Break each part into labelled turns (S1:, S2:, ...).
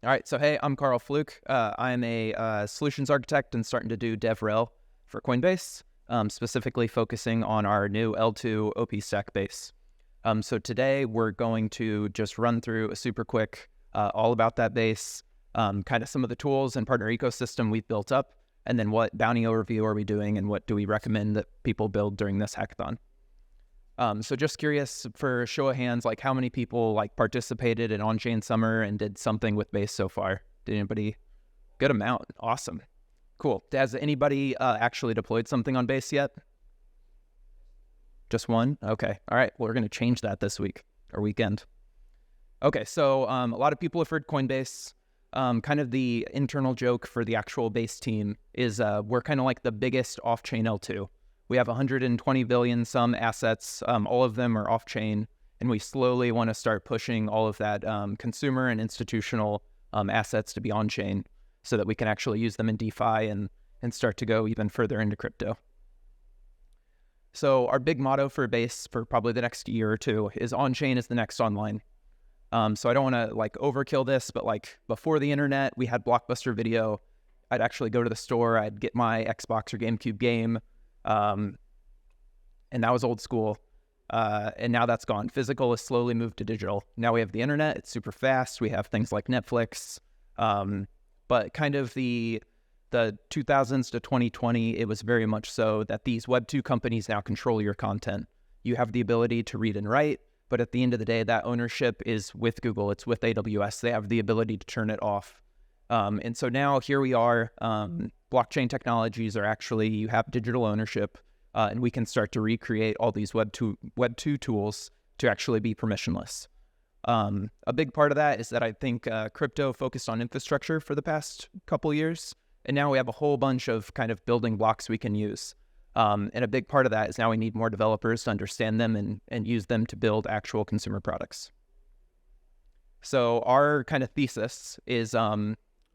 S1: All right, so hey, I'm Carl Fluke. I'm a solutions architect and starting to do DevRel for Coinbase, specifically focusing on our new L2 OP stack base. So today we're going to just run through a super quick all about that base, kind of some of the tools and partner ecosystem we've built up, and then what bounty overview are we doing and what do we recommend that people build during this hackathon. So just curious for a show of hands, like how many people like participated in On-Chain Summer and did something with Base so far? Did anybody? Good amount. Awesome. Cool. Has anybody actually deployed something on Base yet? Just one? Okay. All right. Well, we're going to change that this week or weekend. Okay. So a lot of people have heard Coinbase. Kind of the internal joke for the actual Base team is we're kind of like the biggest off-chain L2. We have 120 billion some assets. All of them are off-chain, and we slowly want to start pushing all of that consumer and institutional assets to be on-chain so that we can actually use them in DeFi and start to go even further into crypto. So our big motto for Base for probably the next year or two is on-chain is the next online. So I don't want to like overkill this, but like before the internet, we had Blockbuster Video. I'd actually go to the store, I'd get my Xbox or GameCube game, and that was old school. And now that's gone. Physical has slowly moved to digital. Now we have the internet. It's super fast. We have things like Netflix. But kind of the 2000s to 2020, it was very much so that these Web2 companies now control your content. You have the ability to read and write, but at the end of the day, that ownership is with Google. It's with AWS. They have the ability to turn it off. And so now here we are. Blockchain technologies are actually, you have digital ownership, and we can start to recreate all these Web2 tools to actually be permissionless. A big part of that is that I think crypto focused on infrastructure for the past couple years, and now we have a whole bunch of kind of building blocks we can use. And a big part of that is now we need more developers to understand them and use them to build actual consumer products. So our kind of thesis is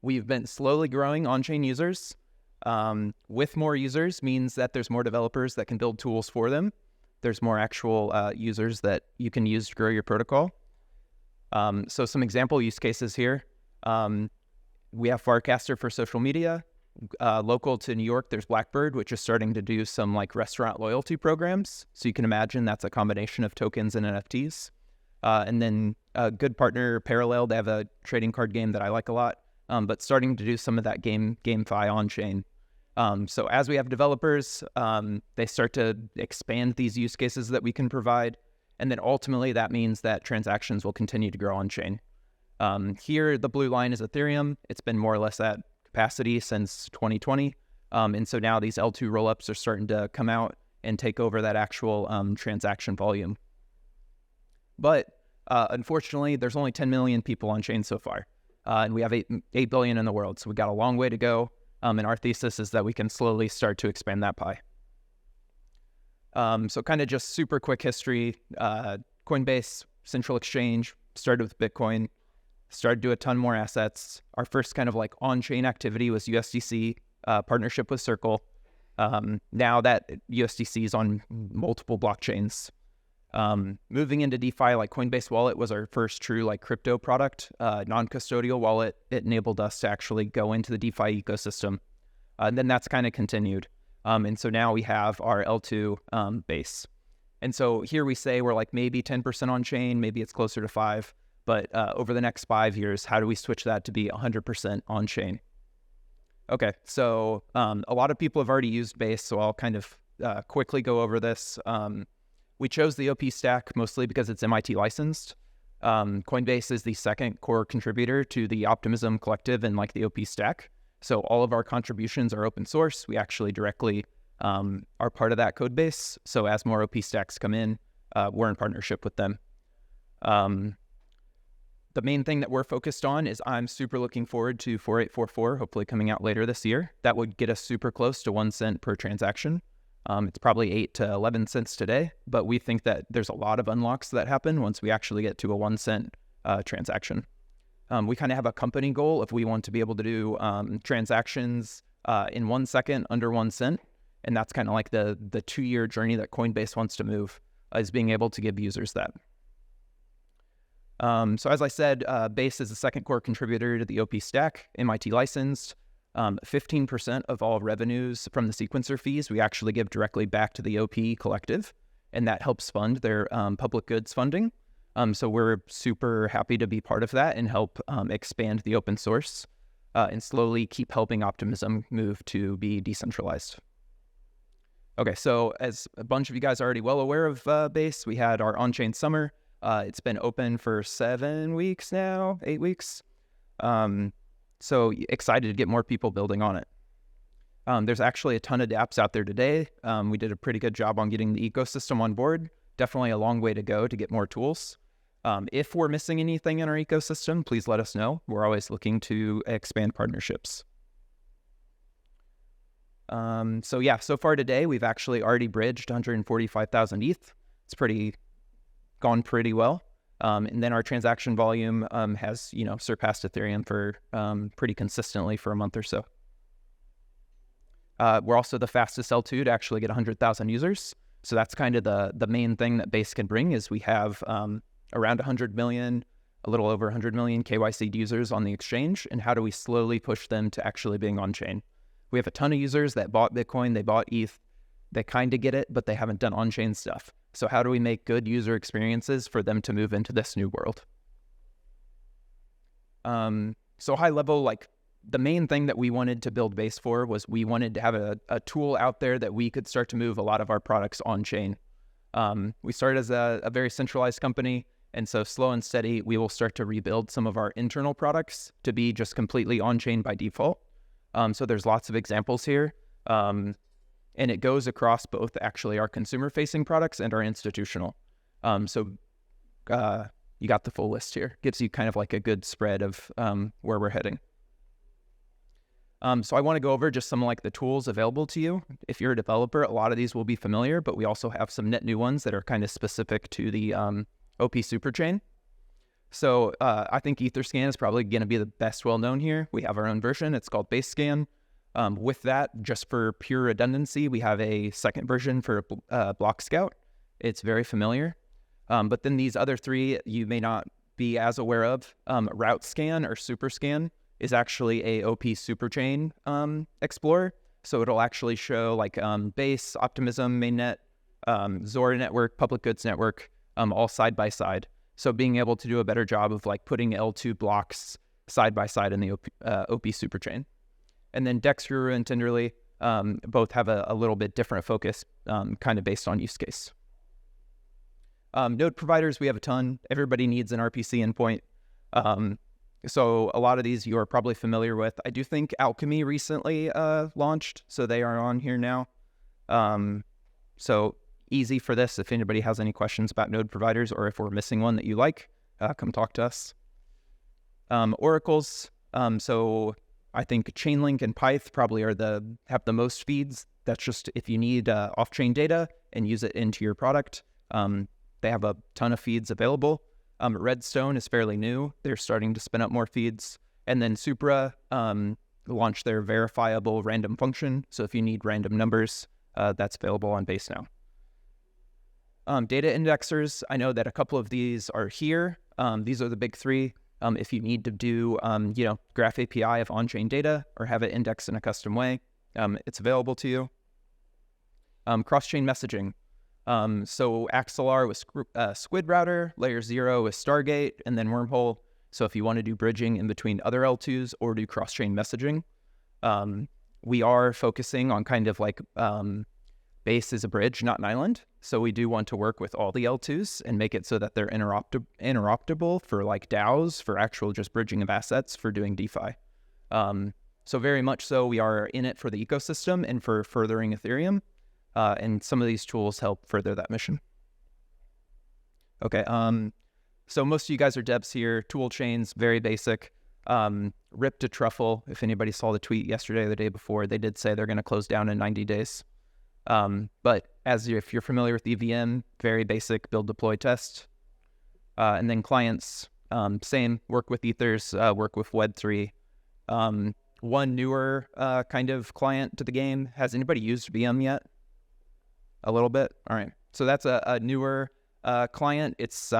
S1: we've been slowly growing on-chain users. With more users means that there's more developers that can build tools for them. There's more actual users that you can use to grow your protocol. So some example use cases here. We have Farcaster for social media. Local to New York, there's Blackbird, which is starting to do some like restaurant loyalty programs. So you can imagine that's a combination of tokens and NFTs. And then a good partner, Parallel, they have a trading card game that I like a lot, but starting to do some of that GameFi on-chain. So as we have developers, they start to expand these use cases that we can provide. And then ultimately that means that transactions will continue to grow on-chain. Here, the blue line is Ethereum. It's been more or less at capacity since 2020. And so now these L2 rollups are starting to come out and take over that actual transaction volume. But unfortunately, there's only 10 million people on chain so far. And we have 8 billion in the world. So we got a long way to go. And our thesis is that we can slowly start to expand that pie. So kind of just super quick history. Coinbase, central exchange, started with Bitcoin, started to do a ton more assets. Our first kind of like on-chain activity was USDC, partnership with Circle. Now that USDC is on multiple blockchains. Moving into DeFi, like Coinbase Wallet was our first true like crypto product, non-custodial wallet. It enabled us to actually go into the DeFi ecosystem. And then that's kind of continued. And so now we have our L2 base. And so here we say we're like maybe 10% on chain, maybe it's closer to 5, but over the next 5 years, how do we switch that to be 100% on chain? Okay, so a lot of people have already used Base, so I'll kind of quickly go over this. We chose the OP stack mostly because it's MIT licensed. Coinbase is the second core contributor to the Optimism Collective and like the OP stack. So all of our contributions are open source. We actually directly are part of that code base. So as more OP stacks come in, we're in partnership with them. The main thing that we're focused on is I'm super looking forward to 4844, hopefully coming out later this year. That would get us super close to 1 cent per transaction. It's probably 8 to 11 cents today, but we think that there's a lot of unlocks that happen once we actually get to a 1 cent transaction. We kind of have a company goal if we want to be able to do transactions in 1 second under 1 cent. And that's kind of like the 2-year journey that Coinbase wants to move, is being able to give users that. So as I said, Base is the second core contributor to the OP stack, MIT licensed. 15% of all revenues from the sequencer fees we actually give directly back to the OP collective, and that helps fund their public goods funding. So we're super happy to be part of that and help expand the open source and slowly keep helping Optimism move to be decentralized. Okay, so as a bunch of you guys are already well aware of Base, we had our on-chain summer. It's been open for 7 weeks now, 8 weeks. So excited to get more people building on it. There's actually a ton of dApps out there today. We did a pretty good job on getting the ecosystem on board. Definitely a long way to go to get more tools. If we're missing anything in our ecosystem, please let us know. We're always looking to expand partnerships. So yeah, so far today, we've actually already bridged 145,000 ETH. It's gone pretty well. And then our transaction volume has, surpassed Ethereum for pretty consistently for a month or so. We're also the fastest L2 to actually get 100,000 users. So that's kind of the main thing that Base can bring is we have around 100 million, a little over 100 million KYC'd users on the exchange. And how do we slowly push them to actually being on chain? We have a ton of users that bought Bitcoin, they bought ETH, they kind of get it, but they haven't done on-chain stuff. So how do we make good user experiences for them to move into this new world? So high level, like the main thing that we wanted to build Base for was we wanted to have a tool out there that we could start to move a lot of our products on-chain. We started as a very centralized company, and so slow and steady, we will start to rebuild some of our internal products to be just completely on-chain by default. So there's lots of examples here. And it goes across both actually our consumer-facing products and our institutional. So you got the full list here. Gives you kind of like a good spread of where we're heading. So I want to go over just some like the tools available to you. If you're a developer, a lot of these will be familiar, but we also have some net new ones that are kind of specific to the OP superchain. So I think EtherScan is probably going to be the best well-known here. We have our own version. It's called BaseScan. With that, just for pure redundancy, we have a second version for Block Scout. It's very familiar. But then these other three you may not be as aware of. Route Scan or SuperScan is actually a OP superchain explorer. So it'll actually show like Base, Optimism, Mainnet, Zora Network, Public Goods Network, all side by side. So being able to do a better job of like putting L2 blocks side by side in the OP superchain. And then Dexguru and Tenderly both have a little bit different focus, kind of based on use case. Node providers, we have a ton. Everybody needs an RPC endpoint. So a lot of these you are probably familiar with. I do think Alchemy recently launched, so they are on here now. So easy for this. If anybody has any questions about node providers or if we're missing one that you like, come talk to us. Oracles, so I think Chainlink and Pyth probably have the most feeds. That's just if you need off-chain data and use it into your product. They have a ton of feeds available. Redstone is fairly new. They're starting to spin up more feeds. And then Supra launched their verifiable random function. So if you need random numbers, that's available on Base now. Data indexers, I know that a couple of these are here. These are the big three. If you need to do, Graph API of on-chain data or have it indexed in a custom way, it's available to you. Cross-chain messaging. So Axelar with Squid Router, Layer 0 with Stargate, and then Wormhole. So if you want to do bridging in between other L2s or do cross-chain messaging, we are focusing on kind of like Base is a bridge, not an island. So we do want to work with all the L2s and make it so that they're interoperable for like DAOs, for actual just bridging of assets for doing DeFi. So very much so we are in it for the ecosystem and for furthering Ethereum. And some of these tools help further that mission. Okay, so most of you guys are devs here. Tool chains, very basic. RIP to Truffle, if anybody saw the tweet yesterday or the day before, they did say they're going to close down in 90 days. But if you're familiar with EVM, very basic build, deploy, test. And then clients, same, work with Ethers, work with Web3. One newer kind of client to the game. Has anybody used VM yet? A little bit? All right. So that's a newer client. It's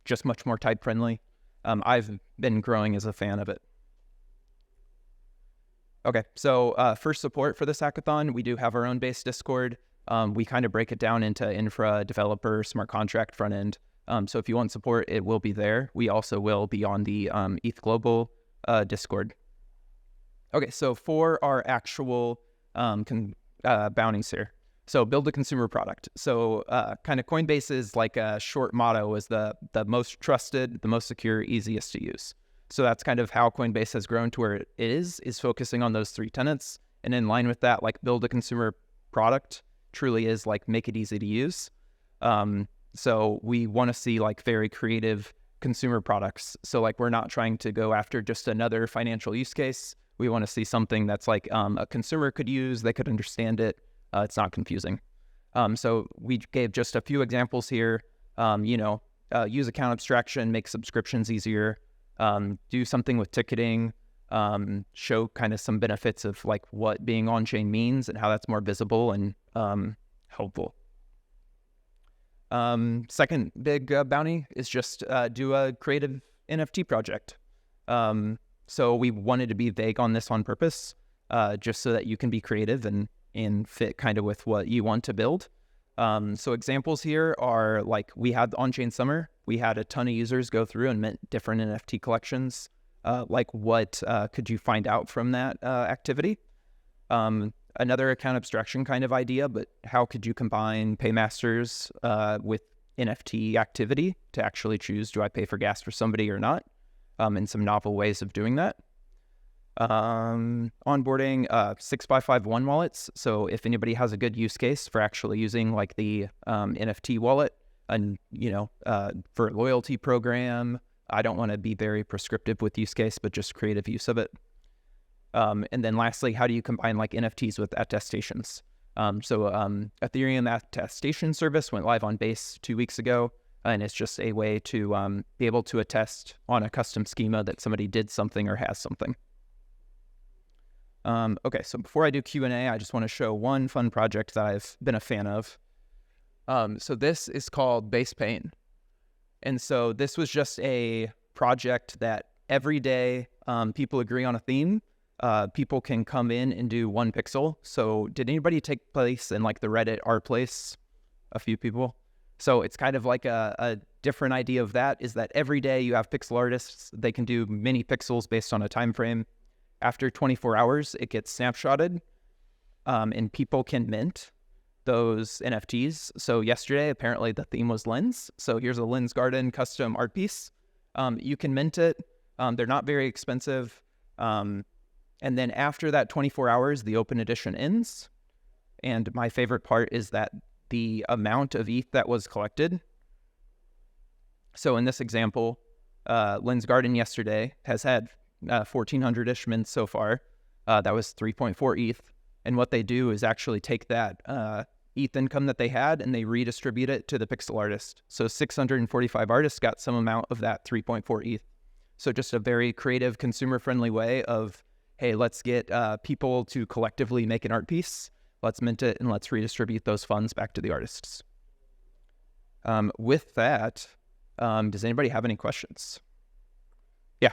S1: just much more type friendly. I've been growing as a fan of it. Okay, so for support for this hackathon, we do have our own base Discord. We kind of break it down into infra, developer, smart contract, front end. So if you want support, it will be there. We also will be on the ETHGlobal Discord. Okay, so for our actual bounties here. So build a consumer product. So kind of Coinbase is like a short motto is the most trusted, the most secure, easiest to use. So that's kind of how Coinbase has grown to where it is focusing on those 3 tenets. And in line with that, like build a consumer product truly is like make it easy to use. So we want to see like very creative consumer products. So like we're not trying to go after just another financial use case. We want to see something that's like a consumer could use, they could understand it. It's not confusing. So we gave just a few examples here. Use account abstraction, make subscriptions easier. Do something with ticketing, show kind of some benefits of like what being on-chain means and how that's more visible and helpful. Second big bounty is just do a creative NFT project. So we wanted to be vague on this on purpose, just so that you can be creative and fit kind of with what you want to build. So examples here are like we had on-chain summer. We had a ton of users go through and mint different NFT collections. Like what could you find out from that activity? Another account abstraction kind of idea, but how could you combine paymasters with NFT activity to actually choose, do I pay for gas for somebody or not? And some novel ways of doing that. Onboarding 6x5 wallets. So if anybody has a good use case for actually using like the NFT wallet and, for a loyalty program, I don't want to be very prescriptive with use case, but just creative use of it. And then lastly, how do you combine like NFTs with attestations? Ethereum attestation service went live on Base 2 weeks ago. And it's just a way to be able to attest on a custom schema that somebody did something or has something. Okay, so before I do Q&A, I just want to show one fun project that I've been a fan of. So this is called Base Paint. And so this was just a project that every day people agree on a theme. People can come in and do 1 pixel. So did anybody take place in like the Reddit art place? A few people. So it's kind of like a different idea of that is that every day you have pixel artists, they can do mini pixels based on a time frame. After 24 hours, it gets snapshotted and people can mint those NFTs. So yesterday, apparently the theme was Lens. So here's a Lens Garden custom art piece. You can mint it. They're not very expensive. And then after that 24 hours, the open edition ends. And my favorite part is that the amount of ETH that was collected. So in this example, Lens Garden yesterday has had 1,400-ish mints so far. That was 3.4 ETH. And what they do is actually take that ETH income that they had and they redistribute it to the pixel artist. So 645 artists got some amount of that 3.4 ETH. So just a very creative, consumer-friendly way of, hey, let's get people to collectively make an art piece. Let's mint it and let's redistribute those funds back to the artists. With that, does anybody have any questions? Yeah.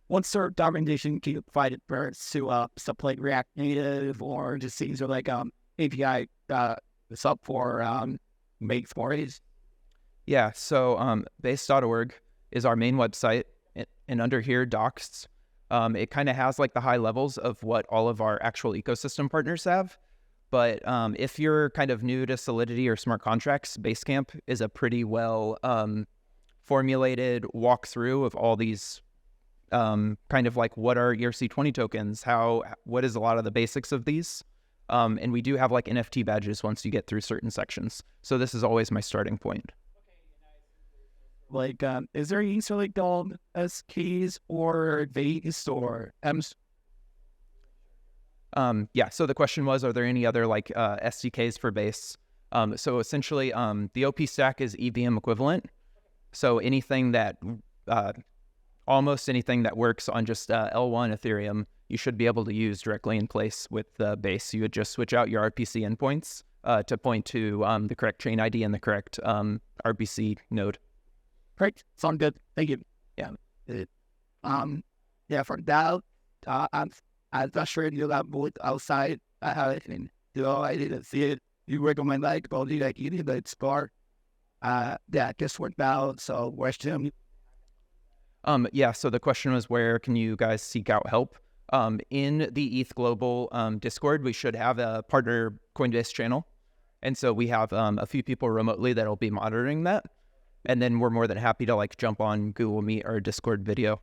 S2: What sort of documentation can you provide for to stuff like React Native or just things or like API sub for make for it?
S1: Yeah, so base.org is our main website, and under here, docs, it kind of has like the high levels of what all of our actual ecosystem partners have. But if you're kind of new to Solidity or smart contracts, Basecamp is a pretty well formulated walkthrough of all these kind of like what are ERC20 tokens, what is a lot of the basics of these. And we do have like NFT badges once you get through certain sections. So this is always my starting point.
S2: Like, is there any sort of like as keys or base or M's?
S1: Yeah, so the question was, are there any other like SDKs for Base? So essentially, the OP stack is EVM equivalent. So anything that, almost anything that works on just L1 Ethereum, you should be able to use directly in place with Base. You would just switch out your RPC endpoints to point to the correct chain ID and the correct RPC node.
S2: Great. Sound good. Thank you.
S1: Yeah.
S2: Yeah, for that, I'm not sure you got both outside. I didn't see it. You recommend like only like you need to explore. That just worked out. So where's Jim?
S1: Yeah, so the question was, where can you guys seek out help? In the ETHGlobal Discord, we should have a partner Coinbase channel. And so we have a few people remotely that'll be monitoring that. And then we're more than happy to like jump on Google Meet or Discord video.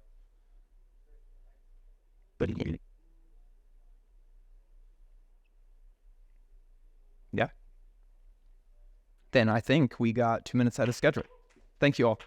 S1: Yeah. Then I think we got 2 minutes out of schedule. Thank you all.